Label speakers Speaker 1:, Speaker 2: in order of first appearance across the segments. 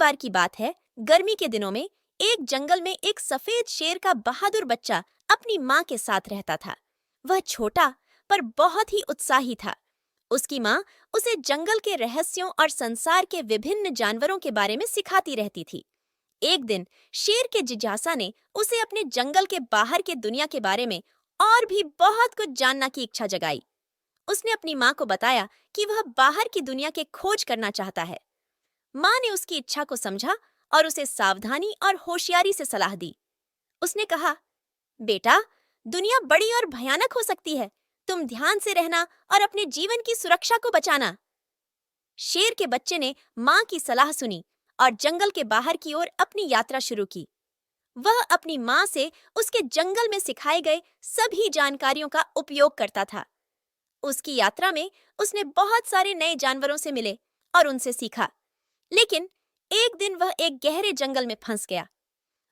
Speaker 1: बार की बात है, गर्मी के दिनों में एक जंगल में एक सफेद शेर का बहादुर बच्चा अपनी माँ के साथ रहता था। वह छोटा पर बहुत ही उत्साही था। उसकी माँ उसे जंगल के रहस्यों और संसार के विभिन्न जानवरों के बारे में सिखाती रहती थी। एक दिन शेर के जिज्ञासा ने उसे अपने जंगल के बाहर के दुनिया के बारे में और भी बहुत कुछ जानना की इच्छा जगाई। उसने अपनी माँ को बताया कि वह बाहर की दुनिया के खोज करना चाहता है। माँ ने उसकी इच्छा को समझा और उसे सावधानी और होशियारी से सलाह दी। उसने कहा, बेटा, दुनिया बड़ी और भयानक हो सकती है। तुम ध्यान से रहना और अपने जीवन की सुरक्षा को बचाना। शेर के बच्चे ने माँ की सलाह सुनी और जंगल के बाहर की ओर अपनी यात्रा शुरू की। वह अपनी माँ से उसके जंगल में सिखाए गए सभी जानकारियों का उपयोग करता था। उसकी यात्रा में उसने बहुत सारे नए जानवरों से मिले और उनसे सीखा। लेकिन एक दिन वह एक गहरे जंगल में फंस गया।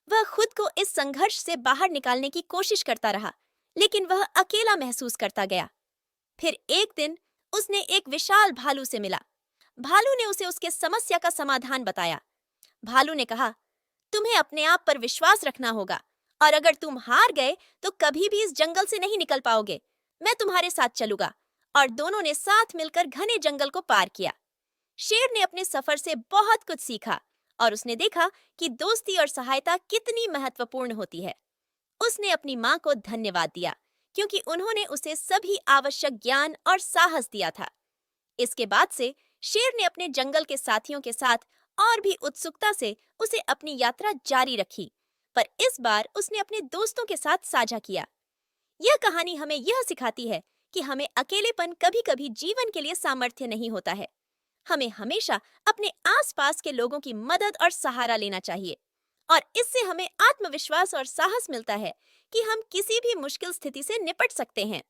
Speaker 1: वह खुद को इस संघर्ष से बाहर निकालने की कोशिश करता रहा, लेकिन वह अकेला महसूस करता गया। फिर एक दिन उसने एक विशाल भालू से मिला। भालू ने उसे उसके समस्या का समाधान बताया। भालू ने कहा, तुम्हें अपने आप पर विश्वास रखना होगा और अगर तुम हार गए तो कभी भी इस जंगल से नहीं निकल पाओगे। मैं तुम्हारे साथ चलूंगा। और दोनों ने साथ मिलकर घने जंगल को पार किया। शेर ने अपने सफर से बहुत कुछ सीखा और उसने देखा कि दोस्ती और सहायता कितनी महत्वपूर्ण होती है। उसने अपनी माँ को धन्यवाद दिया क्योंकि उन्होंने उसे सभी आवश्यक ज्ञान और साहस दिया था। इसके बाद से शेर ने अपने जंगल के साथियों के साथ और भी उत्सुकता से उसे अपनी यात्रा जारी रखी, पर इस बार उसने अपने दोस्तों के साथ साझा किया। यह कहानी हमें यह सिखाती है कि हमें अकेलेपन कभी-कभी जीवन के लिए सामर्थ्य नहीं होता है। हमें हमेशा अपने आसपास के लोगों की मदद और सहारा लेना चाहिए और इससे हमें आत्मविश्वास और साहस मिलता है कि हम किसी भी मुश्किल स्थिति से निपट सकते हैं।